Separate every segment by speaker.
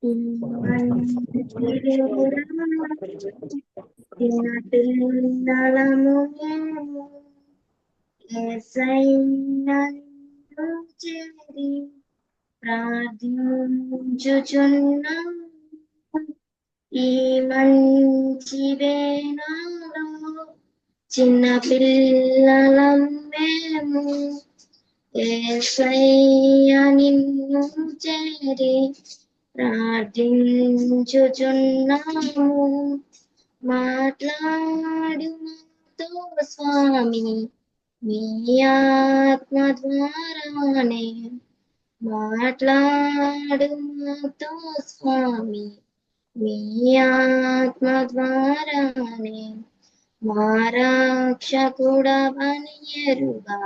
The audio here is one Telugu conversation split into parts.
Speaker 1: చిన్న పిల్లలము మేము యేసయ్య నిన్ను చేరి ప్రార్థించుచున్నాము ఈ మంచి వేళలో చిన్న పిల్లలం మేము యేసయ్య నిన్ను చేరి ప్రార్థించుచున్నాము మాట్లాడు మాతో స్వామి మీ ఆత్మ ద్వారానే మాట్లాడు మాతో స్వామి మీ ఆత్మ ద్వారానే మా రక్షకుడవని ఎరుగా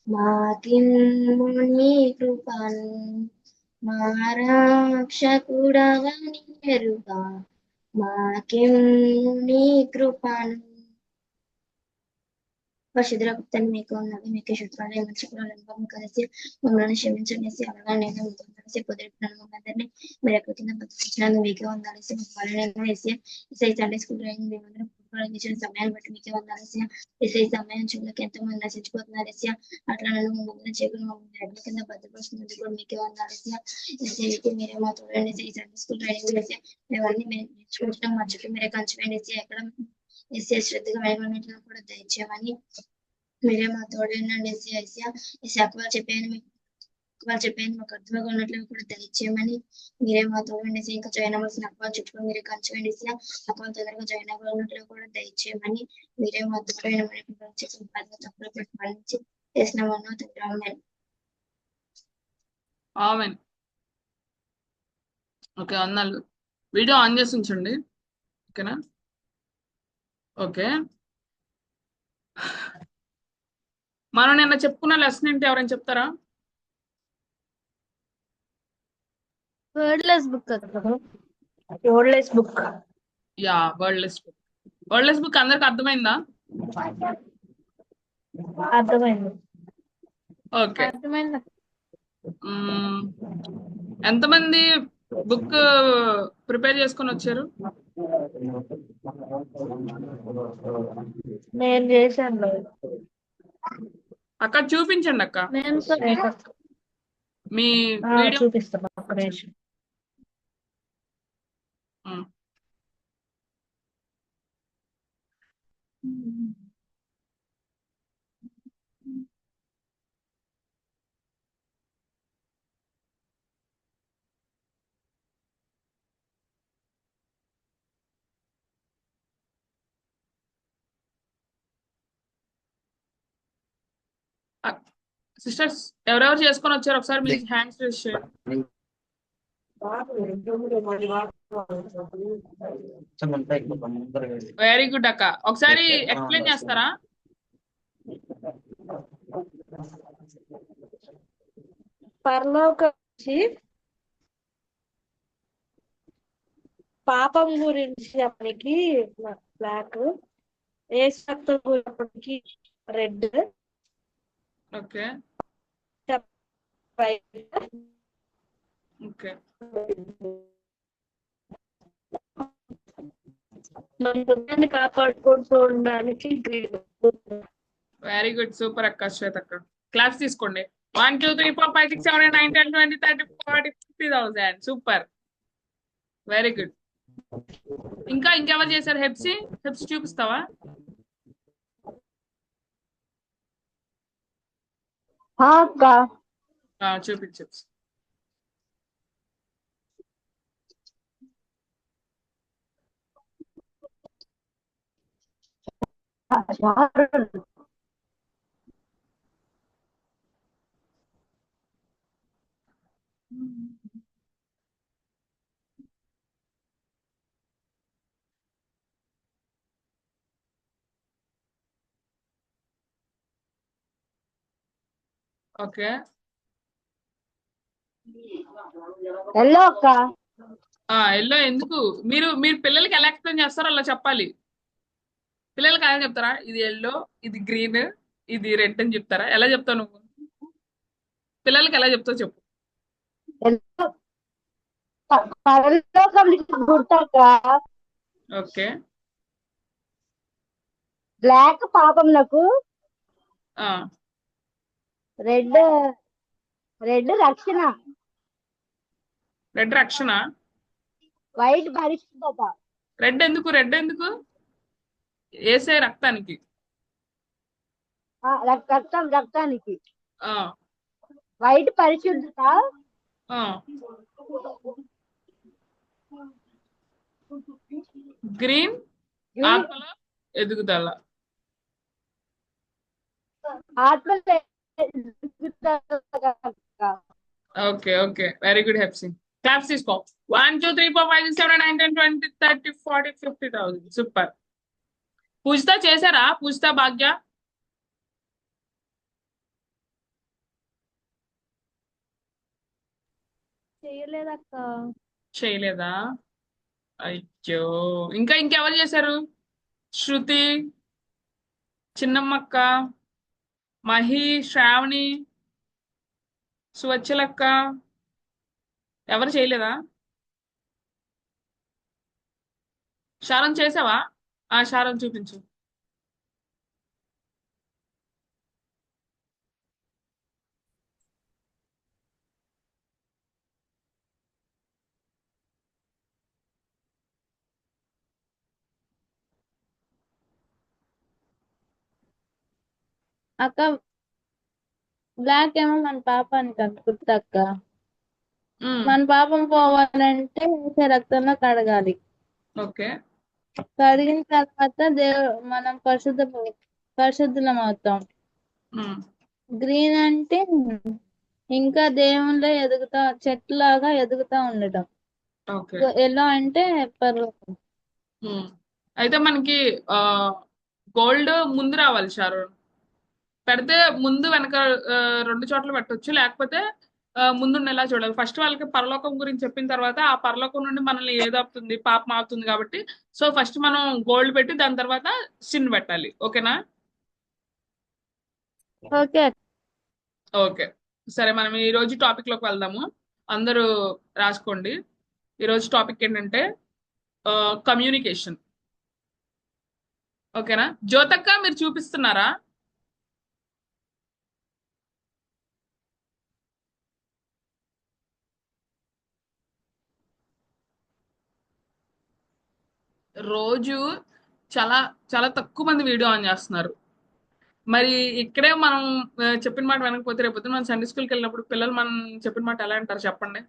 Speaker 1: మాకిమ్ము నీ కృపను మా రక్షకుడవని ఎరుగా మాకిమ్ము నీ కృపను పరిశుద్ధ గుప్తాన్ని మీకు ఉన్నది మీకే శుద్ధాలయం మర్చిపోవాలని కలిసి మమ్మల్ని క్షమించనేసి అలాగా నేను కలిసి కుదిరిపినాను మమ్మల్ని మీరు ఎక్కడ కింద బతికించినాను మీకే వందాలేసి వాళ్ళని వేసి ఇసై సండే స్కూల్ డ్రైవింగ్ మేమందరం ఇచ్చిన సమయాన్ని బట్టి మీకే వందాలేసి ఇసై సమయం చూడకి ఎంతో మంది నశించిపోతున్నారు ఏసియా అట్లా నన్ను మమ్మల్ని చేయకుండా మమ్మల్ని రెడ్ల కింద భద్రపరుస్తున్నది కూడా మీకే వందాలేసి ఇసైకి మీరే మా తోడండి ఇసై సండే స్కూల్ డ్రైవింగ్ వేసి మేమన్నీ మేము నేర్చుకుంటున్నాం మా చుట్టూ మీరే కంచిపోయింది ఎక్కడ ఏసీ శ్రద్ధగా వెళ్ళమన్నట్లు కూడా దయచేయమని మీరే మా తోడేనండి ఏసీ వాళ్ళు చెప్పాను మాకు అర్థంగా ఉన్నట్లు కూడా దయచేయమని మీరే మా తోడండి ఇంకా జాయిన్ అవ్వాల్సిన అక్వాలు చుట్టూ మీరే కంచండి అక్వాలు తొందరగా జాయిన్ అవ్వాలన్నట్లు కూడా దయచేయమని మీరే మా తోడైన చేసిన పద్ధతి తప్పులు పెట్టి మరణించి చేసినామన్నా తండ్రి
Speaker 2: ఆమెన్. ఓకే అన్నాళ్ళు వీడియో ఆన్ చేసి ఉంచండి ఓకేనా. ఓకే మనం నిన్న చెప్పుకున్న లెసన్ ఏంటి ఎవరైనా చెప్తారా?
Speaker 1: Wordless book wordless book
Speaker 2: yeah wordless book. Wordless book అందరికి అర్థమైందా?
Speaker 1: అర్థమైంది.
Speaker 2: ఓకే
Speaker 1: అర్థమైంది.
Speaker 2: ఎంతమంది బుక్ ప్రిపేర్ చేసుకొని వచ్చారు?
Speaker 1: నేను చేశాను
Speaker 2: అక్క చూపించండి అక్క మీ వీడియో
Speaker 1: చూపిస్తాను ఒక్క నిమిషం.
Speaker 2: సిస్టర్స్ ఎవరెవరు చేసుకొని వచ్చారు ఒకసారి మీ హ్యాండ్స్ రేస్ చేయండి. వెరీ గుడ్ అక్క. ఒకసారి ఎక్స్ప్లెయిన్ చేస్తారా?
Speaker 1: పరలోక పాపం గురించి అప్పటికి బ్లాక్, ఏసు రక్తం గురించి రెడ్,
Speaker 2: ఓకే ఓకే
Speaker 1: కాపాడుకుంటూ ఉండడానికి గ్రీన్.
Speaker 2: వెరీ గుడ్ సూపర్ అక్క. శ్వేత అక్క క్లాస్ తీసుకోండి. 1 2 3 4 5 6 7 8 9 10 20 30 40 50,000 సూపర్ వెరీ గుడ్. ఇంకా ఇంకెవరు చేశారు? హెప్సీ చూపిస్తావా? చూపించు. ఓకే
Speaker 1: ఎల్లో అక్క.
Speaker 2: ఎల్లో ఎందుకు? మీరు పిల్లలకి ఎలా ఎక్స్ప్లెయిన్ చేస్తారో అలా చెప్పాలి. పిల్లలకి ఎలా చెప్తారా? ఇది ఎల్లో, ఇది గ్రీన్, ఇది రెడ్ అని చెప్తారా? ఎలా చెప్తావు నువ్వు? పిల్లలకి ఎలా చెప్తావు చెప్పు.
Speaker 3: పరలోకంకి గుర్తక్క.
Speaker 2: ఓకే.
Speaker 3: బ్లాక్ పాపమునకు,
Speaker 2: ఆ
Speaker 3: రెడ్ రెడ్ రక్షణ,
Speaker 2: రెడ్ రక్షణ.
Speaker 3: వైట్ పరిశుద్ధత.
Speaker 2: రెడ్ ఎందుకు? రెడ్ ఎందుకు? ఏసే రక్తానికి.
Speaker 3: రక్తానికి.
Speaker 2: ఆ
Speaker 3: వైట్ పరిశుద్ధత,
Speaker 2: ఆ గ్రీన్ ఆత్మలో ఎదుగుదల.
Speaker 3: ఆత్మ.
Speaker 2: Okay okay, very good Hepsi. Claps తీసుకో. 1 2 3 4 5 6 7 8 9 10 20 30 40 50,000. సూపర్. పూజిత చేశారా? పూజిత, భాగ్య?
Speaker 4: చేయలేదక్క.
Speaker 2: చేయలేదా? అయ్యో, ఇంకా ఇంకెవరు చేశారు? శృతి, చిన్నమ్మక్క, మహి, శ్రావణి, సువచ్చలక్క, ఎవరు చేయలేదా? శారం చేసావా? ఆ శారం చూపించు.
Speaker 4: అక్క బ్లాక్ ఏమో మన పాపానికి గుర్తక్క. మన పాపం పోవాలంటే వేసే రక్తంలో కడగాలి.
Speaker 2: ఓకే.
Speaker 4: కడిగిన తర్వాత మనం పరిశుద్ధులం అవుతాం. గ్రీన్ అంటే ఇంకా దేవుళ్ళో ఎదుగుతా, చెట్లాగా ఎదుగుతా ఉండటం.
Speaker 2: ఓకే.
Speaker 4: ఎల్లో అంటే పర్లోకం.
Speaker 2: అయితే మనకి గోల్డ్ ముందు రావాలి షారు. పెడితే ముందు వెనక 2 చోట్ల పెట్టొచ్చు, లేకపోతే ముందుండేలా చూడాలి. ఫస్ట్ వాళ్ళకి పరలోకం గురించి చెప్పిన తర్వాత ఆ పరలోకం నుండి మనల్ని ఏదవుతుంది, పాపం అవుతుంది కాబట్టి సో ఫస్ట్ మనం గోల్డ్ పెట్టి దాని తర్వాత సిన్ పెట్టాలి. ఓకేనా?
Speaker 4: ఓకే
Speaker 2: ఓకే సరే, మనం ఈ రోజు టాపిక్ లోకి వెళ్దాము. అందరూ రాసుకోండి. ఈరోజు టాపిక్ ఏంటంటే కమ్యూనికేషన్. ఓకేనా? జ్యోతక్క మీరు చూపిస్తున్నారా? రోజు చాలా చాలా తక్కువ మంది వీడియో ఆన్ చేస్తున్నారు. మరి ఇక్కడే మనం చెప్పిన మాట వెనకపోతే రేపు మనం సండే స్కూల్కి వెళ్ళినప్పుడు పిల్లలు మనం చెప్పిన మాట ఎలా అంటారు చెప్పండి?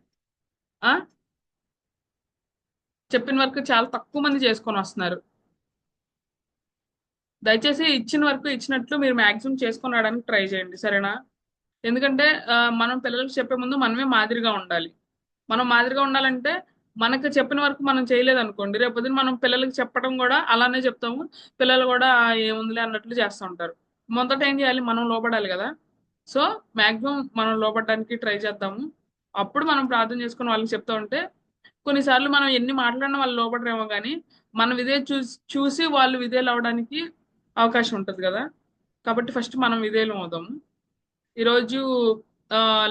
Speaker 2: చెప్పిన వరకు చాలా తక్కువ మంది చేసుకొని వస్తున్నారు. దయచేసి ఇచ్చిన వరకు ఇచ్చినట్లు మీరు మ్యాక్సిమం చేసుకొని రావడానికి ట్రై చేయండి, సరేనా? ఎందుకంటే మనం పిల్లలకు చెప్పే ముందు మనమే మాదిరిగా ఉండాలి. మనం మాదిరిగా ఉండాలంటే మనకు చెప్పిన వరకు మనం చేయలేదు అనుకోండి, రేపు మనం పిల్లలకి చెప్పడం కూడా అలానే చెప్తాము. పిల్లలు కూడా ఏముందిలే అన్నట్లు చేస్తూ ఉంటారు. మొదట ఏం చేయాలి? మనం లోపడాలి కదా. సో మ్యాక్సిమం మనం లోపడడానికి ట్రై చేద్దాము. అప్పుడు మనం ప్రార్థన చేసుకుని వాళ్ళకి చెప్తా ఉంటే కొన్నిసార్లు మనం ఎన్ని మాట్లాడినా వాళ్ళు లోపడరేమో కానీ మనం ఇదే చూసి వాళ్ళు విధేయులు అవడానికి అవకాశం ఉంటుంది కదా. కాబట్టి ఫస్ట్ మనం విధేయులు అవుదాము. ఈరోజు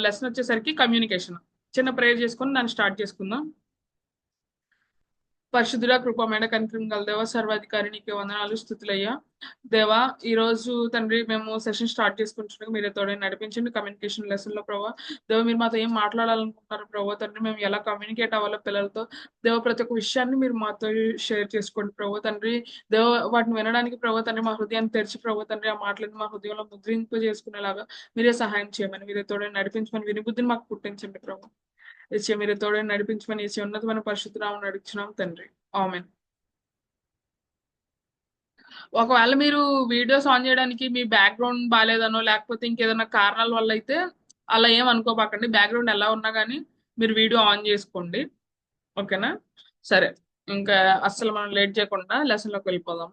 Speaker 2: లెసన్ వచ్చేసరికి కమ్యూనికేషన్. చిన్న ప్రేయర్ చేసుకొని దాన్ని స్టార్ట్ చేసుకుందాం. పరిశుద్ధుడ, కృపమైన, కనికరం గల దేవ, సర్వాధికారి నీకే వందనాలు, స్తుతులయ్యా. దేవా, ఈ రోజు తండ్రి మేము సెషన్ స్టార్ట్ చేసుకుంటున్నాం. మీరే తోడే నడిపించండి కమ్యూనికేషన్ లెసన్ లో ప్రభావ. దేవ, మీరు మాతో ఏం మాట్లాడాలనుకుంటున్నారు ప్రభావ తండ్రి, మేము ఎలా కమ్యూనికేట్ అవ్వాలో పిల్లలతో దేవ, ప్రతి ఒక్క విషయాన్ని మీరు మాతో షేర్ చేసుకోండి ప్రభావ తండ్రి. దేవ, వాటిని వినడానికి ప్రభావ తండ్రి మా హృదయాన్ని తెరిచి ప్రభావ తండ్రి ఆ మాటలను మా హృదయంలో ముద్రింపు చేసుకునేలాగా మీరే సహాయం చేయమని, మీరే తోడే నడిపించమని, వినిబుద్ధిని మాకు పుట్టించండి ప్రభావ. ఏసీ మీరు తోడే నడిపించమని ఏసీ ఉన్నతమైన పరిశుద్ధనామమున నడుచున్నాం తండ్రి, ఆమేన్. ఒకవేళ మీరు వీడియోస్ ఆన్ చేయడానికి మీ బ్యాక్గ్రౌండ్ బాగాలేదనో లేకపోతే ఇంకేదైనా కారణాల వల్ల అయితే అలా ఏం అనుకోబాకండి. బ్యాక్గ్రౌండ్ ఎలా ఉన్నా కానీ మీరు వీడియో ఆన్ చేసుకోండి. ఓకేనా? సరే, ఇంకా అస్సలు మనం లేట్ చేయకుండా లెసన్లోకి వెళ్ళిపోదాం.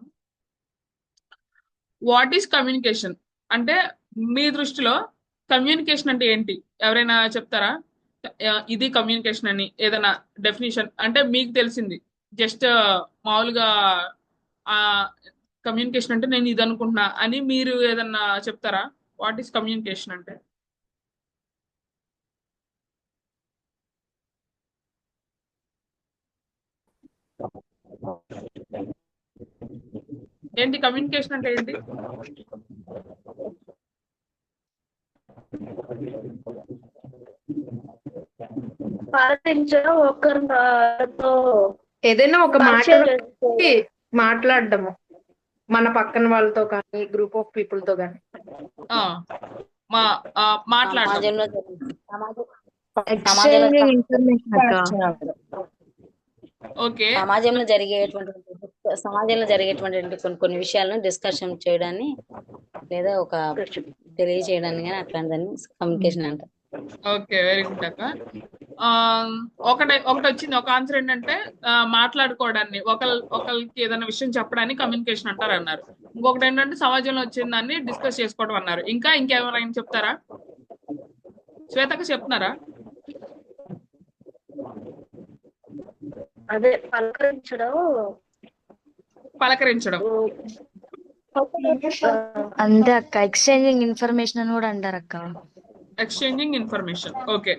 Speaker 2: వాట్ ఈస్ కమ్యూనికేషన్ అంటే మీ దృష్టిలో కమ్యూనికేషన్ అంటే ఏంటి? ఎవరైనా చెప్తారా? ఇది కమ్యూనికేషన్ అని ఏదైనా డెఫినేషన్ అంటే మీకు తెలిసింది జస్ట్ మామూలుగా కమ్యూనికేషన్ అంటే నేను ఇది అనుకుంటున్నా అని మీరు ఏదన్నా చెప్తారా? వాట్ ఈస్ కమ్యూనికేషన్ అంటే? ఏంటి కమ్యూనికేషన్ అంటే ఏంటి?
Speaker 1: పాటించడం ఒకరితో
Speaker 5: ఏదైనా ఒక మాట
Speaker 1: పరిచయం చేసుకోవడం.
Speaker 5: మాట్లాడడము మన పక్కన వాళ్ళతో కానీ గ్రూప్ ఆఫ్ పీపుల్ తో కానీ
Speaker 2: ఆ, మాట్లాడడం.
Speaker 6: సమాజంలో జరిగే-
Speaker 7: ఎక్స్చేంజింగ్ ఇన్ఫర్మేషన్ అక్క.
Speaker 2: ఓకే,
Speaker 6: సమాజంలో జరిగేటువంటి కొన్ని విషయాలను డిస్కషన్ చేయడాన్ని లేదా ఒక తెలియజేయడాన్ని కానీ అట్లాంటిదాన్ని కమ్యూనికేషన్ అంటారు.
Speaker 2: ఓకే, వెరీ గుడ్ అక్క. ఒకటి వచ్చింది, ఒక ఆన్సర్ ఏంటంటే మాట్లాడుకోవడాన్ని, ఒకరికి ఏదైనా విషయం చెప్పడాన్ని కమ్యూనికేషన్ అంటారు అన్నారు. ఇంకొకటి ఏంటంటే సమాజంలో వచ్చిన దాన్ని డిస్కస్ చేసుకోవడం అన్నారు. ఇంకెవరైనా చెప్తారా? శ్వేతక్క చెప్తున్నారా?
Speaker 1: అదే పలకరించడం.
Speaker 7: అంతే అక్క. ఎక్స్చేంజింగ్ ఇన్ఫర్మేషన్ అని కూడా అంటారు అక్క.
Speaker 2: Exchanging information. ఓకే,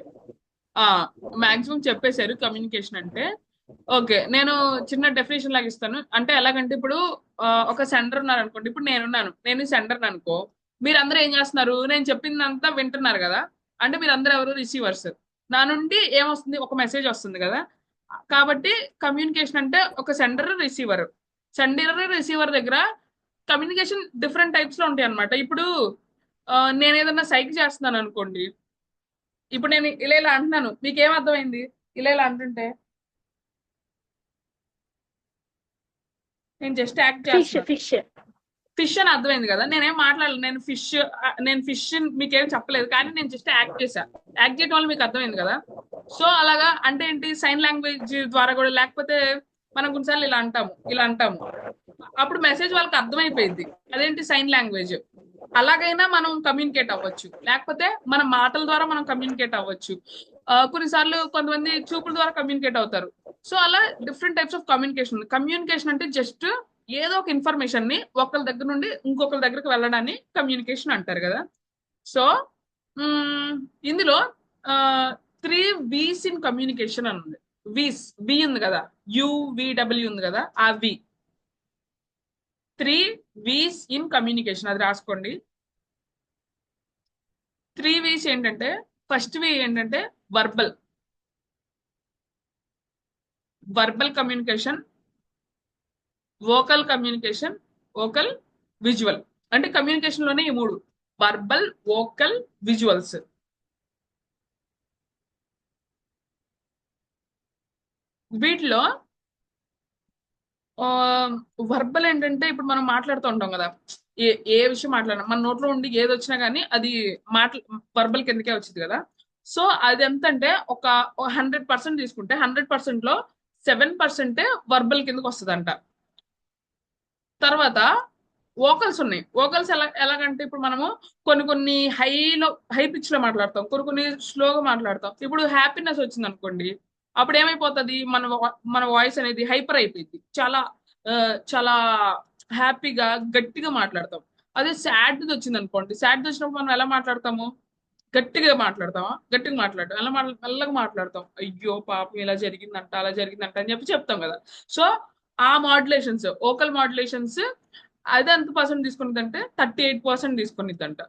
Speaker 2: మాక్సిమం చెప్పేశారు కమ్యూనికేషన్ అంటే. ఓకే, నేను చిన్న డెఫినేషన్ లాగా ఇస్తాను. అంటే ఎలాగంటే ఇప్పుడు ఒక సెండర్ ఉన్నారు అనుకోండి. ఇప్పుడు నేను సెండర్ అనుకో, మీరందరూ ఏం చేస్తున్నారు? నేను చెప్పిందంతా వింటున్నారు కదా, అంటే మీరందరూ ఎవరు? రిసీవర్స్. నా నుండి ఏమొస్తుంది? ఒక మెసేజ్ వస్తుంది కదా. కాబట్టి కమ్యూనికేషన్ అంటే ఒక సెండర్ రిసీవర్ దగ్గర కమ్యూనికేషన్ డిఫరెంట్ టైప్స్ లో ఉంటాయి అనమాట. ఇప్పుడు నేను ఏదన్నా సైక్ చేస్తున్నాను అనుకోండి. ఇప్పుడు నేను ఇలా అంటున్నాను, మీకేం అర్థమైంది? ఇలా అంటుంటే నేను జస్ట్ యాక్ట్ చేస్తాను. ఫిష్ అని అర్థమైంది కదా. నేనేం మాట్లాడలేదు, నేను ఫిష్ మీకేం చెప్పలేదు, కానీ నేను జస్ట్ యాక్ట్ చేయడం వల్ల మీకు అర్థమైంది కదా. సో అలాగా అంటే ఏంటి? సైన్ లాంగ్వేజ్ ద్వారా కూడా, లేకపోతే మనం కొన్నిసార్లు ఇలా అంటాము, అప్పుడు మెసేజ్ వాళ్ళకి అర్థమైపోయింది. అదేంటి? Sign language. అలాగైనా మనం కమ్యూనికేట్ అవ్వచ్చు, లేకపోతే మన మాటల ద్వారా మనం కమ్యూనికేట్ అవ్వచ్చు. కొన్నిసార్లు కొంతమంది చూపుల ద్వారా కమ్యూనికేట్ అవుతారు. సో అలా డిఫరెంట్ టైప్స్ ఆఫ్ కమ్యూనికేషన్ అంటే జస్ట్ ఏదో ఒక ఇన్ఫర్మేషన్ ని ఒకరి దగ్గర నుండి ఇంకొకరి దగ్గరికి వెళ్ళడాన్ని కమ్యూనికేషన్ అంటారు కదా. సో ఇందులో 3 V's ఇన్ కమ్యూనికేషన్ అని ఉంది. వి ఉంది కదా, UVW ఉంది కదా, ఆ వి 3 V's ఇన్ కమ్యూనికేషన్. అది రాసుకోండి. 3 V's ఏంటంటే, ఫస్ట్ వి ఏంటంటే verbal communication, vocal communication, vocal visual. అంటే కమ్యూనికేషన్ లోనే ఈ 3: వర్బల్, వోకల్, విజువల్స్. వీటిలో వర్బల్ ఏంటంటే, ఇప్పుడు మనం మాట్లాడుతూ ఉంటాం కదా, ఏ విషయం మాట్లాడినా మన నోట్లో ఉండి ఏది వచ్చినా కానీ అది వర్బల్ కిందకే వచ్చింది కదా. సో అది ఎంత అంటే, ఒక 100% తీసుకుంటే 100% లో 7% వర్బల్ కిందకి వస్తుందంట. తర్వాత వోకల్స్ ఉన్నాయి. వోకల్స్ ఎలాగంటే, ఇప్పుడు మనము కొన్ని హై పిచ్ లో మాట్లాడతాం, కొన్ని స్లోగా మాట్లాడతాం. ఇప్పుడు హ్యాపీనెస్ వచ్చింది అనుకోండి, అప్పుడు ఏమైపోతుంది? మన వాయిస్ అనేది హైపర్ అయిపోయింది, చాలా హ్యాపీగా గట్టిగా మాట్లాడతాం. అదే సాడ్ వచ్చింది అనుకోండి, సాడ్ వచ్చినప్పుడు మనం ఎలా మాట్లాడతాము? గట్టిగా మాట్లాడతామా? గట్టిగా మాట్లాడతాం. ఎలా మెల్లగా మాట్లాడతాం. అయ్యో పాపం ఇలా జరిగిందంట, అలా జరిగిందంట అని చెప్తాం కదా. సో ఆ మాడ్యులేషన్స్, వోకల్ మాడ్యులేషన్స్, అది ఎంత పర్సెంట్ తీసుకునిద్దంటే 38% తీసుకునిద్దంట.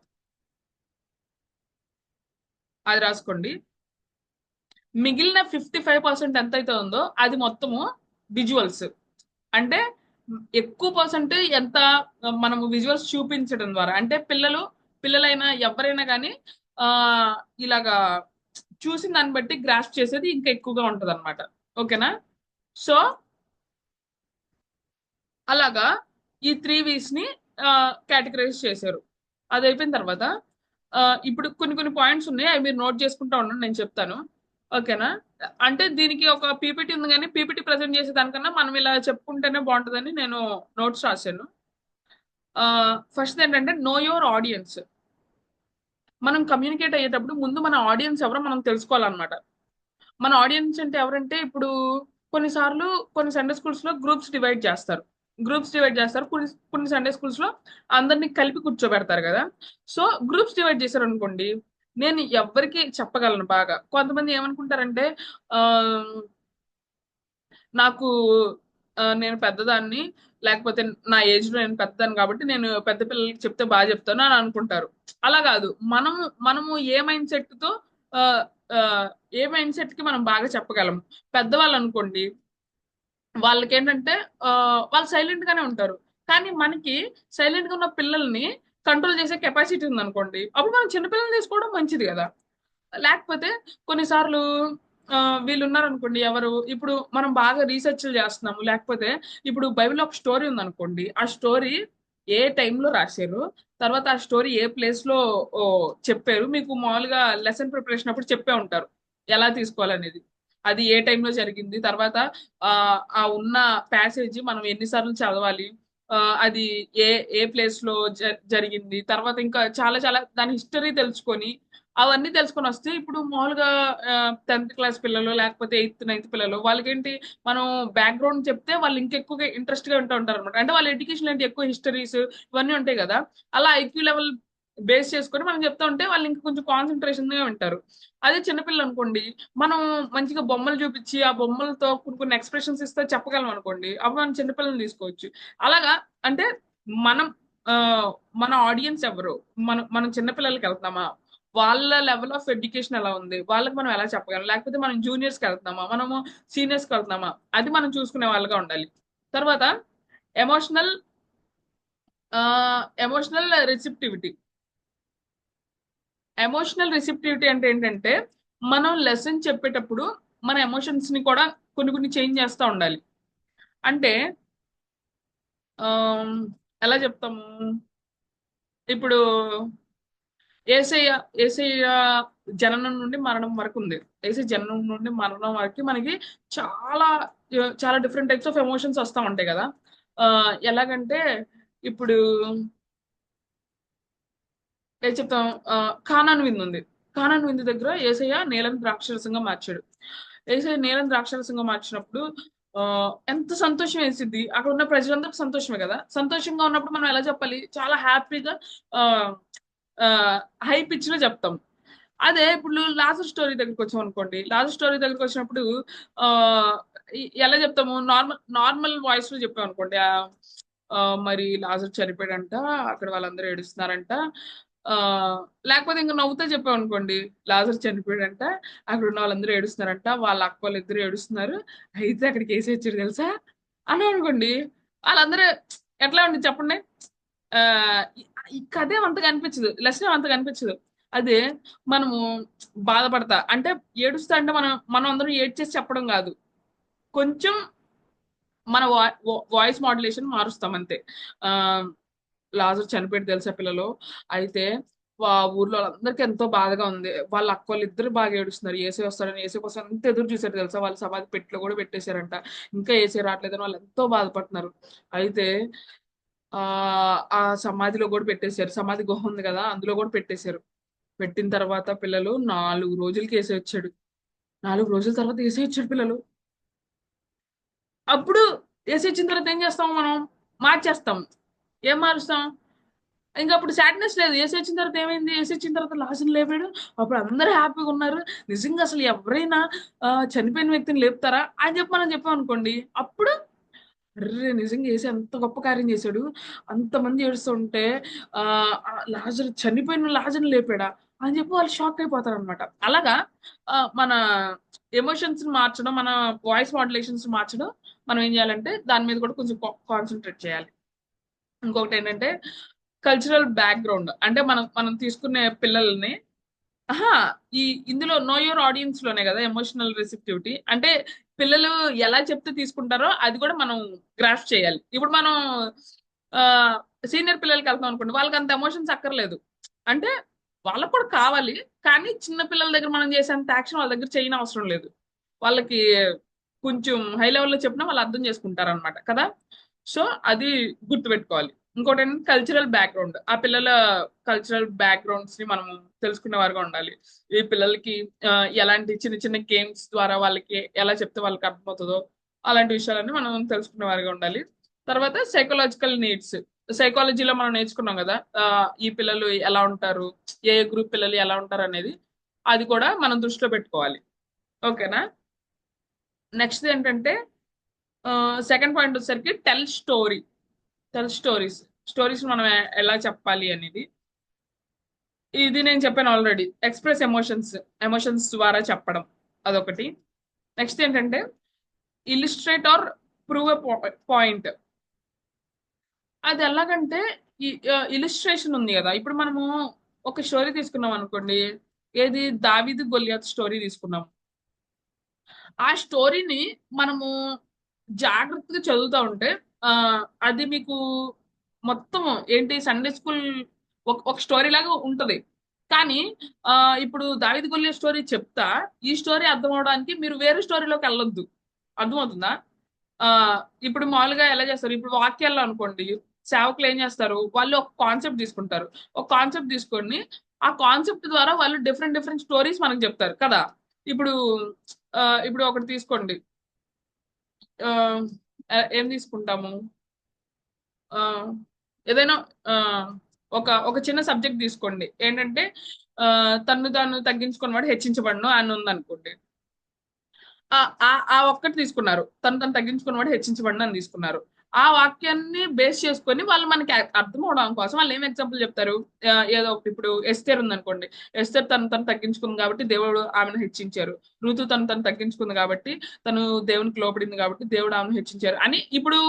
Speaker 2: అది రాసుకోండి. మిగిలిన 55% ఎంత అయితే ఉందో అది మొత్తము విజువల్స్. అంటే ఎక్కువ పర్సెంట్ ఎంత మనము విజువల్స్ చూపించడం ద్వారా, అంటే పిల్లలైనా ఎవరైనా కానీ ఇలాగా చూసిన దాన్ని బట్టి గ్రాస్ప్ చేసేది ఇంకా ఎక్కువగా ఉంటది అనమాట. ఓకేనా? సో అలాగా ఈ 3 V's ని కేటగరైజ్ చేశారు. అది అయిపోయిన తర్వాత ఇప్పుడు కొన్ని పాయింట్స్ ఉన్నాయి, అవి మీరు నోట్ చేసుకుంటా ఉండండి, నేను చెప్తాను. ఓకేనా? అంటే దీనికి ఒక పీపీటీ ఉంది, కానీ పీపీటీ ప్రజెంట్ చేసే దానికన్నా మనం ఇలా చెప్పుకుంటేనే బాగుంటుందని నేను నోట్స్ రాశాను. ఫస్ట్ ఏంటంటే, నో యువర్ ఆడియన్స్. మనం కమ్యూనికేట్ అయ్యేటప్పుడు ముందు మన ఆడియన్స్ ఎవరో మనం తెలుసుకోవాలన్నమాట. మన ఆడియన్స్ అంటే ఎవరంటే, ఇప్పుడు కొన్నిసార్లు కొన్ని సండే స్కూల్స్ లో గ్రూప్స్ డివైడ్ చేస్తారు. కొన్ని సండే స్కూల్స్ లో అందరినీ కలిపి కూర్చోబెడతారు కదా. సో గ్రూప్స్ డివైడ్ చేశారు అనుకోండి, నేను ఎవరికి చెప్పగలను బాగా. కొంతమంది ఏమనుకుంటారంటే, నాకు నేను పెద్దదాన్ని, లేకపోతే నా ఏజ్ లో నేను పెద్దదాన్ని కాబట్టి నేను పెద్ద పిల్లలకి చెప్తే బాగా చెప్తాను అని అనుకుంటారు. అలా కాదు, మనము ఏ మైండ్ సెట్ తో ఆ, ఆ, ఏ మైండ్ సెట్ కి మనం బాగా చెప్పగలము. పెద్దవాళ్ళు అనుకోండి, వాళ్ళకి ఏంటంటే వాళ్ళు సైలెంట్ గానే ఉంటారు, కానీ మనకి సైలెంట్ గా ఉన్న పిల్లల్ని కంట్రోల్ చేసే కెపాసిటీ ఉంది అనుకోండి, అప్పుడు మనం చిన్నపిల్లల్ని తీసుకోవడం మంచిది కదా. లేకపోతే కొన్నిసార్లు వీళ్ళు ఉన్నారనుకోండి, ఎవరు ఇప్పుడు మనం బాగా రీసెర్చ్లు చేస్తున్నాము, లేకపోతే ఇప్పుడు బైబిల్లో ఒక స్టోరీ ఉందనుకోండి, ఆ స్టోరీ ఏ టైంలో రాశారు, తర్వాత ఆ స్టోరీ ఏ ప్లేస్ లో ఓ, చెప్పారు, మీకు మామూలుగా లెసన్ ప్రిపరేషన్ అప్పుడు చెప్పే ఉంటారు ఎలా తీసుకోవాలనేది, అది ఏ టైంలో జరిగింది, తర్వాత ఆ ఆ ఉన్న ప్యాసేజ్ మనం ఎన్నిసార్లు చదవాలి, ఆ, అది ఏ ఏ ప్లేస్ లో జరిగింది, తర్వాత ఇంకా చాలా చాలా దాని హిస్టరీ తెలుసుకొని అవన్నీ తెలుసుకొని వస్తే ఇప్పుడు మామూలుగా 10th క్లాస్ పిల్లలు, లేకపోతే 8th 9th పిల్లలు, వాళ్ళకేంటి మనం బ్యాక్గ్రౌండ్ చెప్తే వాళ్ళు ఇంకెక్కువగా ఇంట్రెస్ట్ గా వింటూ ఉంటారు అనమాట. అంటే వాళ్ళ ఎడ్యుకేషన్ ఏంటి, ఎక్కువ హిస్టరీస్ ఇవన్నీ ఉంటాయి కదా, అలా ఐక్యూ లెవెల్ బేస్ చేసుకొని మనం చెప్తా ఉంటే వాళ్ళు ఇంకా కొంచెం కాన్సన్ట్రేషన్ గా వింటారు. అదే చిన్నపిల్లలు అనుకోండి, మనం మంచిగా బొమ్మలు చూపించి ఆ బొమ్మలతో కొన్ని కొన్ని ఎక్స్ప్రెషన్స్ ఇస్తే చెప్పగలం అనుకోండి, అప్పుడు మనం చిన్నపిల్లల్ని తీసుకోవచ్చు. అలాగా అంటే మనం ఆ, మన ఆడియన్స్ ఎవరు, మనం చిన్నపిల్లలకి వెళ్తామా, వాళ్ళ లెవెల్ ఆఫ్ ఎడ్యుకేషన్ ఎలా ఉంది, వాళ్ళకి మనం ఎలా చెప్పగలం, లేకపోతే మనం జూనియర్స్కి వెళ్తున్నామా, మనము సీనియర్స్కి వెళ్తున్నామా, అది మనం చూసుకునే వాళ్ళగా ఉండాలి. తర్వాత emotional emotional receptivity. Emotional receptivity అంటే ఏంటంటే, మనం లెసన్ చెప్పేటప్పుడు మన ఎమోషన్స్ ని కూడా కొన్ని కొన్ని చేంజ్ చేస్తూ ఉండాలి. అంటే ఆమ్, ఎలా చెప్తాము, ఇప్పుడు ఏసయ్య ఏసయ్య జననం నుండి మరణం వరకు ఉంది. ఏసయ్య జననం నుండి మరణం వరకు మనకి చాలా చాలా డిఫరెంట్ టైప్స్ ఆఫ్ ఎమోషన్స్ వస్తూ ఉంటాయి కదా. ఎలాగంటే ఇప్పుడు ఏం చెప్తాం, కానాను విందు ఉంది. కానాను విందు దగ్గర ఏసయ్య నీలం ద్రాక్షరసంగా మార్చాడు. ఏసయ్య నీలం ద్రాక్షరసంగా మార్చినప్పుడు ఆ ఎంత సంతోషం వేసింది, అక్కడ ఉన్న ప్రజలందరికీ సంతోషమే కదా. సంతోషంగా ఉన్నప్పుడు మనం ఎలా చెప్పాలి, చాలా హ్యాపీగా హై పిచ్ లో చెప్తాం. అదే ఇప్పుడు లాజర్ స్టోరీ దగ్గరికి వచ్చాం అనుకోండి, లాజర్ స్టోరీ దగ్గరికి వచ్చినప్పుడు ఆ ఎలా చెప్తాము, నార్మల్ వాయిస్ లో చెప్పాం అనుకోండి, మరి లాజర్ చనిపోయాడంట, అక్కడ వాళ్ళందరూ ఏడుస్తున్నారంట, ఆ లేకపోతే ఇంకా నవ్వుతా చెప్పాం అనుకోండి, లాజర్ చనిపోయాడంట, అక్కడ ఉన్న వాళ్ళందరూ ఏడుస్తున్నారంట, వాళ్ళ అక్క వాళ్ళు ఇద్దరు ఏడుస్తున్నారు, అయితే అక్కడికి వేసి వచ్చాడు తెలుసా అని అనుకోండి, వాళ్ళందరూ ఎట్లా ఉంది చెప్పండి. ఆ ఈ కథ అంతగా అనిపించదు, లెసన్ అంతగా అనిపించదు. అదే మనము బాధపడతా అంటే ఏడుస్తా అంటే మనం అందరం ఏడ్చేసి చెప్పడం కాదు, కొంచెం మన వాయిస్ మాడ్యులేషన్ మారుస్తాం అంతే. ఆ లాజర్ చనిపోయాడు తెలుసా పిల్లలు, అయితే ఊర్లో వాళ్ళందరికీ ఎంతో బాధగా ఉంది, వాళ్ళ అక్క వాళ్ళు ఇద్దరు బాగా ఏడుస్తున్నారు, ఏసీ వస్తారని, ఏసీ కోసం ఎంత ఎదురు చూసారు తెలుసా, వాళ్ళ సమాధి పెట్టులో కూడా పెట్టేశారంట, ఇంకా ఏసీ రావట్లేదని వాళ్ళు ఎంతో బాధపడుతున్నారు. అయితే ఆ ఆ సమాధిలో కూడా పెట్టేశారు, సమాధి గుహ ఉంది కదా అందులో కూడా పెట్టేశారు. పెట్టిన తర్వాత పిల్లలు 4 రోజులకి వేసి వచ్చాడు, 4 రోజుల తర్వాత వేసి వచ్చాడు పిల్లలు. అప్పుడు వేసి వచ్చిన తర్వాత ఏం చేస్తాం, మనం మార్చేస్తాం. ఏం మారుస్తాం, ఇంకా అప్పుడు సాడ్నెస్ లేదు. ఏసీ వచ్చిన తర్వాత ఏమైంది, ఏసీ వచ్చిన తర్వాత లాజర్ లేపాడు, అప్పుడు అందరూ హ్యాపీగా ఉన్నారు. నిజంగా అసలు ఎవరైనా చనిపోయిన వ్యక్తిని లేపుతారా అని చెప్పి మనం చెప్పాం అనుకోండి, అప్పుడు అర్రే నిజంగా ఏసీ అంత గొప్ప కార్యం చేశాడు, అంతమంది ఏడుస్తుంటే ఆ లాజర్ చనిపోయిన లాజర్ని లేపాడా అని చెప్పి వాళ్ళు షాక్ అయిపోతారు అనమాట. అలాగా మన ఎమోషన్స్ మార్చడం, మన వాయిస్ మాడ్యులేషన్స్ మార్చడం, మనం ఏం చేయాలంటే దాని మీద కూడా కొంచెం కాన్సన్ట్రేట్ చేయాలి. ఇంకొకటి ఏంటంటే కల్చరల్ బ్యాక్గ్రౌండ్, అంటే మనం మనం తీసుకునే పిల్లల్ని ఆహా ఈ ఇందులో నో యువర్ ఆడియన్స్ లోనే కదా ఎమోషనల్ రిసెప్టివిటీ అంటే, పిల్లలు ఎలా చెప్తే తీసుకుంటారో అది కూడా మనం గ్రాస్ప్ చేయాలి. ఇప్పుడు మనం సీనియర్ పిల్లలకి వెళ్తాం అనుకోండి, వాళ్ళకి అంత ఎమోషన్స్ అక్కర్లేదు, అంటే వాళ్ళకు కూడా కావాలి, కానీ చిన్న పిల్లల దగ్గర మనం చేసేంత యాక్షన్ వాళ్ళ దగ్గర చేయని అవసరం లేదు. వాళ్ళకి కొంచెం హై లెవెల్లో చెప్పినా వాళ్ళు అర్థం చేసుకుంటారు అనమాట కదా. సో అది గుర్తుపెట్టుకోవాలి. ఇంకోటి ఏంటంటే కల్చరల్ బ్యాక్గ్రౌండ్, ఆ పిల్లల కల్చరల్ బ్యాక్గ్రౌండ్స్ ని మనం తెలుసుకునే వారుగా ఉండాలి. ఈ పిల్లలకి ఎలాంటి చిన్న చిన్న గేమ్స్ ద్వారా వాళ్ళకి ఎలా చెప్తే వాళ్ళకి అర్థమవుతుందో అలాంటి విషయాలన్నీ మనం తెలుసుకునే వారిగా ఉండాలి. తర్వాత సైకలాజికల్ నీడ్స్, సైకాలజీలో మనం నేర్చుకున్నాం కదా, ఈ పిల్లలు ఎలా ఉంటారు, ఏ గ్రూప్ పిల్లలు ఎలా ఉంటారు అనేది, అది కూడా మనం దృష్టిలో పెట్టుకోవాలి. ఓకేనా. నెక్స్ట్ ఏంటంటే సెకండ్ పాయింట్ వచ్చేసరికి టెల్ స్టోరీస్ మనం ఎలా చెప్పాలి అనేది. ఇది నేను చెప్పాను ఆల్రెడీ, ఎక్స్ప్రెస్ ఎమోషన్స్ ద్వారా చెప్పడం అదొకటి. నెక్స్ట్ ఏంటంటే illustrate or prove a point. అది ఎలాగంటే ఇలిస్ట్రేషన్ ఉంది కదా, ఇప్పుడు మనము ఒక స్టోరీ తీసుకున్నాం అనుకోండి, ఏది దావీదు గొలియాత్ స్టోరీ తీసుకున్నాం. ఆ స్టోరీని మనము జాగ్రత్తగా చదువుతూ ఉంటే అది మీకు మొత్తం ఏంటి సండే స్కూల్ ఒక స్టోరీ లాగా ఉంటది. కానీ ఇప్పుడు దావీదు గొలియాత్ స్టోరీ చెప్తా, ఈ స్టోరీ అర్థం అవడానికి మీరు వేరే స్టోరీలోకి వెళ్ళొద్దు. అర్థమవుతుందా? ఇప్పుడు మామూలుగా ఎలా చేస్తారు, ఇప్పుడు వాక్యాల్లో అనుకోండి, సేవకులు ఏం చేస్తారు, వాళ్ళు ఒక కాన్సెప్ట్ తీసుకుంటారు. ఒక కాన్సెప్ట్ తీసుకొని ఆ కాన్సెప్ట్ ద్వారా వాళ్ళు డిఫరెంట్ స్టోరీస్ మనకు చెప్తారు కదా. ఇప్పుడు ఒకటి తీసుకోండి, ఏం తీసుకుంటాము, ఏదైనా ఒక చిన్న సబ్జెక్ట్ తీసుకోండి, ఏంటంటే తను తగ్గించుకున్న వాడు హెచ్చించబడను అని ఉందనుకోండి. ఆ ఒక్కటి తీసుకున్నారు, తను తగ్గించుకున్నవాడు హెచ్చించబడిన అని తీసుకున్నారు. ఆ వాక్యాన్ని బేస్ చేసుకొని వాళ్ళు మనకి అర్థం అవడం కోసం వాళ్ళు ఏం ఎగ్జాంపుల్ చెప్తారు, ఏదో ఒకటి. ఇప్పుడు ఎస్తేర్ ఉందనుకోండి, ఎస్తేర్ తను తగ్గించుకుంది కాబట్టి దేవుడు ఆమెను హెచ్చించారు. ఋతు తను తగ్గించుకుంది కాబట్టి తను దేవునికి లోపడింది కాబట్టి దేవుడు ఆమెను హెచ్చించారు అని. ఇప్పుడు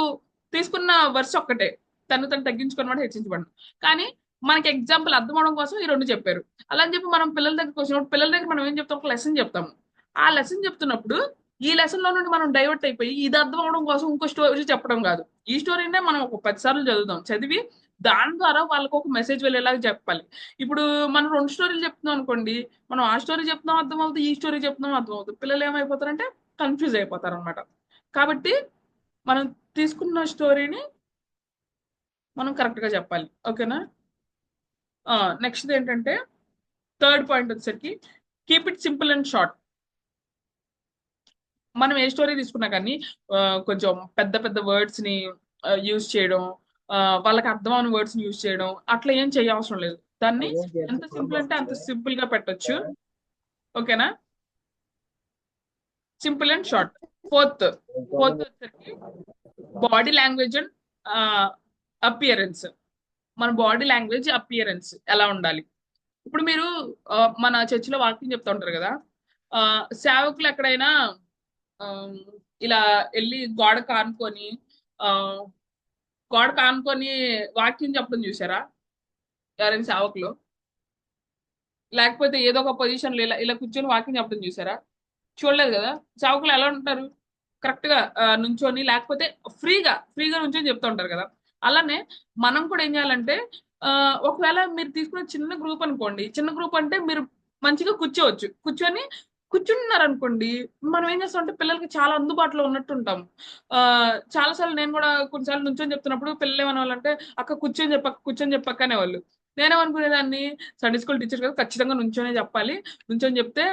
Speaker 2: తీసుకున్న వర్స్ ఒక్కటే, తను తగ్గించుకున్నవాడు హెచ్చించబడిన. కానీ మనకి ఎగ్జాంపుల్ అర్థం అవడం కోసం ఈ రెండు చెప్పారు. అలా అని చెప్పి మనం పిల్లల దగ్గరకు వచ్చినప్పుడు పిల్లల దగ్గర మనం ఏం చెప్తాం, ఒక లెసన్ చెప్తాము. ఆ లెసన్ చెప్తున్నప్పుడు ఈ లెసన్ లో నుండి మనం డైవర్ట్ అయిపోయి ఇది అర్థం అవడం కోసం ఇంకో స్టోరీ చెప్పడం కాదు. ఈ స్టోరీనే మనం ఒక 10 సార్లు చదువుదాం, చదివి దాని ద్వారా వాళ్ళకు ఒక మెసేజ్ వెళ్ళేలాగా చెప్పాలి. ఇప్పుడు మనం 2 స్టోరీలు చెప్తున్నాం అనుకోండి, మనం ఆ స్టోరీ చెప్తున్నాం అర్థం అవుతుంది, ఈ స్టోరీ చెప్తున్నాం అర్థం అవుతుంది. పిల్లలు ఏమైపోతారంటే కన్ఫ్యూజ్ అయిపోతారు అనమాట. కాబట్టి మనం తీసుకున్న స్టోరీని మనం కరెక్ట్ గా చెప్పాలి. ఓకేనా? నెక్స్ట్ ఏంటంటే థర్డ్ పాయింట్ వచ్చేసరికి keep it simple and short. మనం ఏ స్టోరీ తీసుకున్నా కానీ కొంచెం పెద్ద వర్డ్స్ ని యూజ్ చేయడం, వాళ్ళకి అర్థమైన వర్డ్స్ ని యూజ్ చేయడం అట్లా ఏం చేయవసరం లేదు. దాన్ని ఎంత సింపుల్ అంటే అంత సింపుల్ గా పెట్టొచ్చు. ఓకేనా? Simple and short. ఫోర్త్ వచ్చేసరికి బాడీ లాంగ్వేజ్ అండ్ అపియరెన్స్. మన బాడీ లాంగ్వేజ్ అపియరెన్స్ ఎలా ఉండాలి. ఇప్పుడు మీరు మన చర్చిలో వాక్యం చెప్తా ఉంటారు కదా, సేవకులు ఎక్కడైనా ఇలా వెళ్ళి గోడ కానుకొని వాక్యం చెప్పడం చూసారా ఎవరైనా సేవకులు? లేకపోతే ఏదో ఒక పొజిషన్ లో ఇలా కూర్చొని వాక్యం చెప్పడం చూసారా? చూడలేదు కదా. సేవకులు ఎలా ఉంటారు, కరెక్ట్ గా నుంచొని, లేకపోతే ఫ్రీగా నుంచొని చెప్తా ఉంటారు కదా. అలానే మనం కూడా ఏం చేయాలంటే, ఒకవేళ మీరు తీసుకున్న చిన్న గ్రూప్ అనుకోండి, చిన్న గ్రూప్ అంటే మీరు మంచిగా కూర్చున్నారు అనుకోండి, మనం ఏం చేస్తాం అంటే పిల్లలకి చాలా అందుబాటులో ఉన్నట్టు ఉంటాము. చాలాసార్లు నేను కూడా కొన్నిసార్లు నుంచొని చెప్తున్నప్పుడు పిల్లలు ఏమనేవాళ్ళంటే అక్క కూర్చొని చెప్పక్క అనేవాళ్ళు. నేనేమనుకునేదాన్ని, సండే స్కూల్ టీచర్ కదా, ఖచ్చితంగా నుంచొని చెప్తే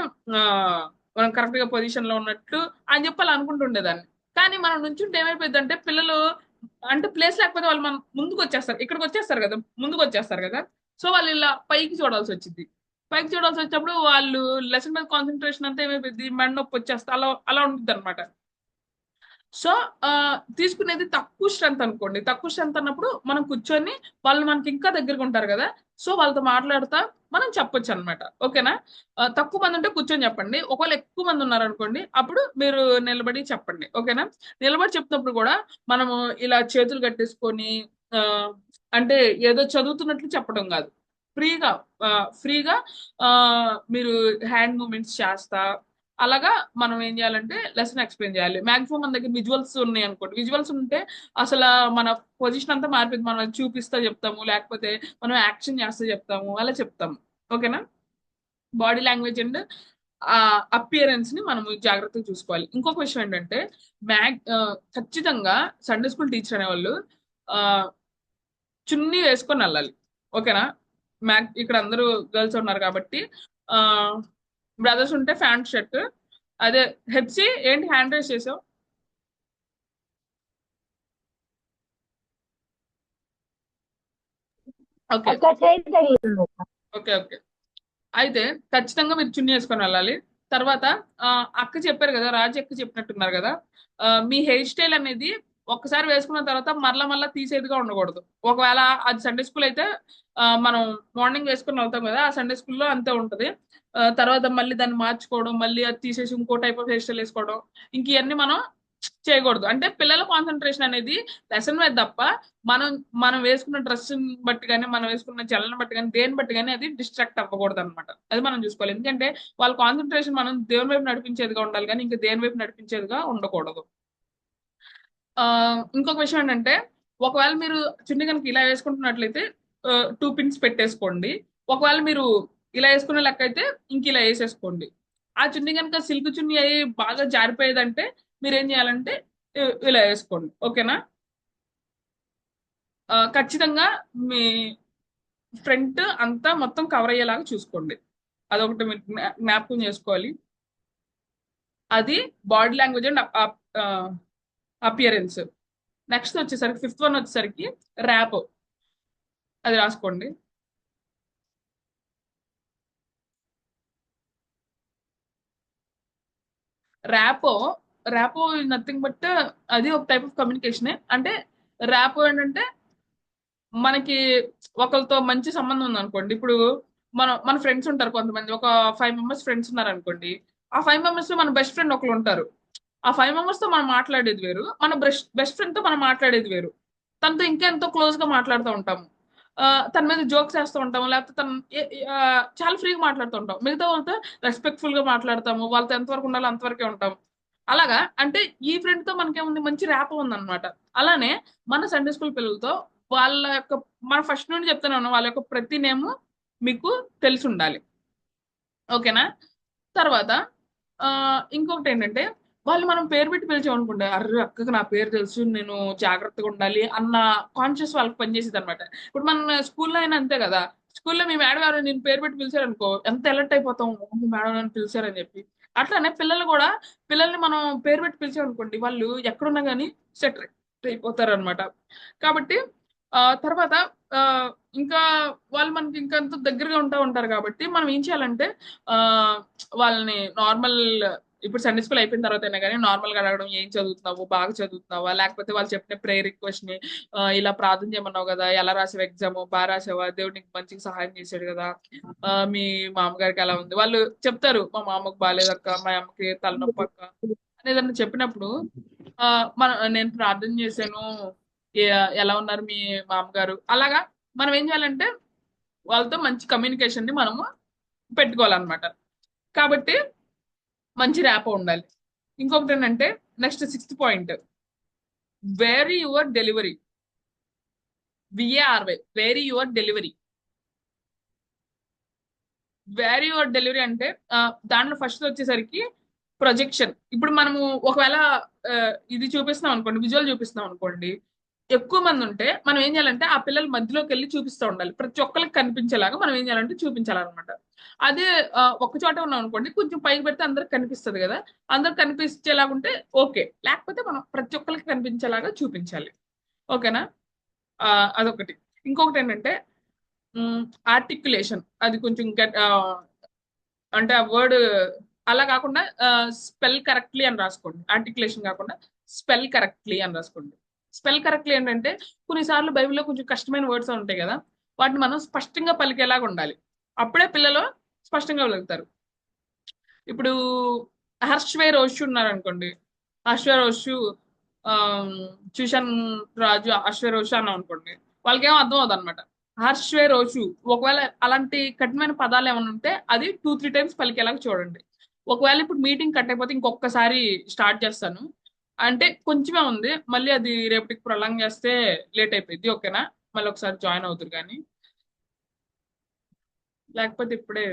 Speaker 2: మనం కరెక్ట్ గా పొజిషన్ లో ఉన్నట్టు అని చెప్పాలి అనుకుంటుండేదాన్ని. కానీ మనం నుంచుంటే ఏమైపోయింది అంటే, పిల్లలు అంటే ప్లేస్ లేకపోతే వాళ్ళు మనం ముందుకు వచ్చేస్తారు, ఇక్కడికి వచ్చేస్తారు కదా. సో వాళ్ళు ఇలా పైకి చూడాల్సి వచ్చినప్పుడు వాళ్ళు లెసన్ మీద కాన్సన్ట్రేషన్ అంతా ఏమైపోయింది, మెడ నొప్పి వచ్చేస్తా అలా ఉంటుంది అనమాట. సో తీసుకునేది తక్కువ స్ట్రెంత్ అనుకోండి. తక్కువ స్ట్రెంత్ అన్నప్పుడు మనం కూర్చొని వాళ్ళు మనకి ఇంకా దగ్గరగా ఉంటారు కదా, సో వాళ్ళతో మాట్లాడుతా మనం చెప్పొచ్చు అనమాట. ఓకేనా? తక్కువ మంది ఉంటే కూర్చొని చెప్పండి. ఒకవేళ ఎక్కువ మంది ఉన్నారనుకోండి, అప్పుడు మీరు నిలబడి చెప్పండి. ఓకేనా? నిలబడి చెప్పినప్పుడు కూడా మనము ఇలా చేతులు కట్టేసుకొని అంటే ఏదో చదువుతున్నట్లు చెప్పడం కాదు, ఫ్రీగా మీరు హ్యాండ్ మూమెంట్స్ చేస్తా అలాగా మనం ఏం చేయాలంటే లెసన్ ఎక్స్ప్లెయిన్ చేయాలి. మాక్సిమం మన దగ్గర విజువల్స్ ఉన్నాయి అనుకోండి, విజువల్స్ ఉంటే అసలు మన పొజిషన్ అంతా మారిపోయింది. మనం చూపిస్తా చెప్తాము, లేకపోతే మనం యాక్షన్ చేస్తే చెప్తాము, అలా చెప్తాము. ఓకేనా? బాడీ లాంగ్వేజ్ అండ్ అపియరెన్స్ ని మనము జాగ్రత్తగా చూసుకోవాలి. ఇంకొక విషయం ఏంటంటే, ఖచ్చితంగా సండే స్కూల్ టీచర్ అనేవాళ్ళు చున్నీ వేసుకొని వెళ్ళాలి. ఓకేనా? ఇక్కడ అందరూ గర్ల్స్ ఉన్నారు కాబట్టి, బ్రదర్స్ ఉంటే ప్యాంట్ షర్ట్. అదే హెచ్సి ఏంటి హ్యాండ్ రైజ్ చేసావు? Okay okay. అయితే ఖచ్చితంగా మీరు చున్నీ వేసుకొని వెళ్ళాలి. తర్వాత అక్క చెప్పారు కదా, రాజు అక్క చెప్పినట్టున్నారు కదా, మీ హెయిర్ స్టైల్ అనేది ఒక్కసారి వేసుకున్న తర్వాత మరలా తీసేదిగా ఉండకూడదు. ఒకవేళ అది సండే స్కూల్ అయితే మనం మార్నింగ్ వేసుకుని వెళ్తాం కదా, ఆ సండే స్కూల్లో అంతే ఉంటది. తర్వాత మళ్ళీ దాన్ని మార్చుకోవడం, మళ్ళీ అది తీసేసి ఇంకో టైప్ ఆఫ్ హెయిర్ స్టైల్ వేసుకోవడం, ఇంక ఇవన్నీ మనం చేయకూడదు. అంటే పిల్లల కాన్సన్ట్రేషన్ అనేది లెసన్ మీద తప్ప మనం మనం వేసుకున్న డ్రెస్ బట్టి కానీ, మనం వేసుకున్న చలన బట్టి కానీ, దేని బట్టి కానీ అది డిస్ట్రాక్ట్ అవ్వకూడదు అనమాట. అది మనం చూసుకోవాలి. ఎందుకంటే వాళ్ళ కాన్సన్ట్రేషన్ మనం దేవుని వైపు నడిపించేదిగా ఉండాలి కానీ ఇంకా దేని వైపు నడిపించేదిగా ఉండకూడదు. ఇంకొక విషయం ఏంటంటే, ఒకవేళ మీరు చున్నీ కనుక ఇలా వేసుకుంటున్నట్లయితే 2 పిన్స్ పెట్టేసుకోండి. ఒకవేళ మీరు ఇలా వేసుకునే లెక్క అయితే ఇంక ఇలా వేసేసుకోండి. ఆ చున్నీ కనుక సిల్క్ చున్నీ అయ్యి బాగా జారిపోయేదంటే మీరు ఏం చేయాలంటే ఇలా వేసుకోండి. ఓకేనా? ఖచ్చితంగా మీ ఫ్రంట్ అంతా మొత్తం కవర్ అయ్యేలాగా చూసుకోండి. అదొకటి మీరు జ్ఞాపకం చేసుకోవాలి. అది body language and appearance. Next వచ్చేసరికి 5th వన్ వచ్చేసరికి ర్యాప్. అది రాసుకోండి. ర్యాపో ర్యాపో నథింగ్ బట్ అది ఒక టైప్ ఆఫ్ కమ్యూనికేషనే. అంటే ర్యాపో ఏంటంటే మనకి ఒకరితో మంచి సంబంధం ఉంది అనుకోండి. ఇప్పుడు మన ఫ్రెండ్స్ ఉంటారు కొంతమంది, ఒక 5 మెంబర్స్ ఫ్రెండ్స్ ఉన్నారు అనుకోండి. ఆ 5 మెంబర్స్ లో మన బెస్ట్ ఫ్రెండ్ ఒకరు ఉంటారు. ఆ 5 మెంబర్స్ తో మనం మాట్లాడేది వేరు, మన బెస్ట్ ఫ్రెండ్ తో మనం మాట్లాడేది వేరు. తనతో ఇంకా ఎంతో క్లోజ్ గా మాట్లాడుతూ ఉంటాము, తన మీద జోక్స్ వేస్తూ ఉంటాము, లేకపోతే తను చాలా ఫ్రీగా మాట్లాడుతూ ఉంటాం. మిగతా వాళ్ళతో రెస్పెక్ట్ఫుల్ గా మాట్లాడతాము, వాళ్ళతో ఎంతవరకు ఉండాలో అంతవరకే ఉంటాము. అలాగా అంటే ఈ ఫ్రెండ్ తో మనకేముంది, మంచి ర్యాప్ ఉందన్నమాట. అలానే మన సండే స్కూల్ పిల్లలతో వాళ్ళ యొక్క, మన ఫస్ట్ నుండి చెప్తూనే ఉన్నాం, వాళ్ళ యొక్క ప్రతి నేమ్ మీకు తెలిసి ఉండాలి. ఓకేనా? తర్వాత ఇంకొకటి ఏంటంటే, వాళ్ళు మనం పేరు పెట్టి పిలిచామనుకుంటే, అర్రే అక్కకి నా పేరు తెలుసు, నేను జాగ్రత్తగా ఉండాలి అన్న కాన్షియస్ వాళ్ళకి పనిచేసేది అనమాట. ఇప్పుడు మన స్కూల్లో అయినా అంతే కదా. స్కూల్లో మీ మేడం గారు నేను పేరు పెట్టి పిలిచారనుకో, ఎంత అలర్ట్ అయిపోతాం, మేడం నన్ను పిలిచారని చెప్పి. అట్లానే పిల్లలు కూడా, పిల్లల్ని మనం పేరు పెట్టి పిలిచామనుకోండి, వాళ్ళు ఎక్కడున్నా కానీ సెట్ అయిపోతారు అనమాట. కాబట్టి తర్వాత ఇంకా వాళ్ళు మనకి ఇంకా అంత దగ్గరగా ఉంటారు కాబట్టి మనం ఏం చేయాలంటే వాళ్ళని నార్మల్, ఇప్పుడు సండే స్కూల్ అయిపోయిన తర్వాత అయినా కానీ నార్మల్ గా అడగడం, ఏం చదువుతున్నావు, బాగా చదువుతున్నావా, లేకపోతే వాళ్ళు చెప్పిన ప్రేయర్ రిక్వెస్ట్ ని ఇలా ప్రార్థన చేయమన్నావు కదా, ఎలా రాసావు ఎగ్జామ్, బాగా రాసావా, దేవుడు నీకు మంచిగా సహాయం చేశాడు కదా, మీ మామగారికి ఎలా ఉంది, వాళ్ళు చెప్తారు మా మామకు బాగాలేదక్క, మా అమ్మకి తలనొప్పి అక్క అనేదన్నా చెప్పినప్పుడు నేను ప్రార్థన చేశాను, ఎలా ఉన్నారు మీ మామగారు, అలాగా మనం ఏం చేయాలంటే వాళ్ళతో మంచి కమ్యూనికేషన్ ని మనము పెట్టుకోవాలన్నమాట. కాబట్టి మంచి ర్యాప్ ఉండాలి. ఇంకొకటి ఏంటంటే, next 6th point, vary your delivery. VARY, vary your delivery. Vary your delivery అంటే దాంట్లో ఫస్ట్ వచ్చేసరికి ప్రొజెక్షన్. ఇప్పుడు మనము ఒకవేళ ఇది చూపిస్తున్నాం అనుకోండి, విజువల్ చూపిస్తున్నాం అనుకోండి, ఎక్కువ మంది ఉంటే మనం ఏం చేయాలంటే ఆ పిల్లల మధ్యలోకి వెళ్ళి చూపిస్తూ ఉండాలి. ప్రతి ఒక్కరికి కనిపించేలాగా మనం ఏం చేయాలంటే చూపించాలన్నమాట. అదే ఒక్క చోట ఉన్నాం అనుకోండి, కొంచెం పైకి పెడితే అందరికి కనిపిస్తుంది కదా, అందరికి కనిపించేలాగా ఉంటే ఓకే, లేకపోతే మనం ప్రతి ఒక్కరికి కనిపించేలాగా చూపించాలి. ఓకేనా? అదొకటి. ఇంకొకటి ఏంటంటే ఆర్టిక్యులేషన్. అది కొంచెం అంటే ఆ వర్డ్ అలా కాకుండా స్పెల్ కరెక్ట్లీ అని రాసుకోండి. ఆర్టిక్యులేషన్ కాకుండా స్పెల్ కరెక్ట్లీ అని రాసుకోండి. స్పెల్ కరెక్ట్లీ ఏంటంటే, కొన్నిసార్లు బైబిల్లో కొంచెం కష్టమైన వర్డ్స్ ఉంటాయి కదా, వాటిని మనం స్పష్టంగా పలికేలాగా ఉండాలి. అప్పుడే పిల్లలు స్పష్టంగా పలుకుతారు. ఇప్పుడు హర్ష్వేరోషు ఉన్నారు అనుకోండి, అశ్వరోషు, చూషన్ రాజు అశ్వరోషు అన్నాం అనుకోండి, వాళ్ళకి ఏమో అర్థం అవుతుంది అనమాట. హర్ష్వేరోషు. ఒకవేళ అలాంటి కఠినమైన పదాలు ఏమైనా ఉంటే అది 2-3 టైమ్స్ పలికేలాగా చూడండి. ఒకవేళ ఇప్పుడు మీటింగ్ కట్ అయిపోతే ఇంకొకసారి స్టార్ట్ చేస్తాను, అంటే కొంచెమే ఉంది, మళ్ళీ అది రేపటికి ప్రొలాంగ్ చేస్తే లేట్ అయిపోయింది. ఓకేనా? మళ్ళీ ఒకసారి జాయిన్ అవుతారు కానీ, లేకపోతే ఇప్పుడే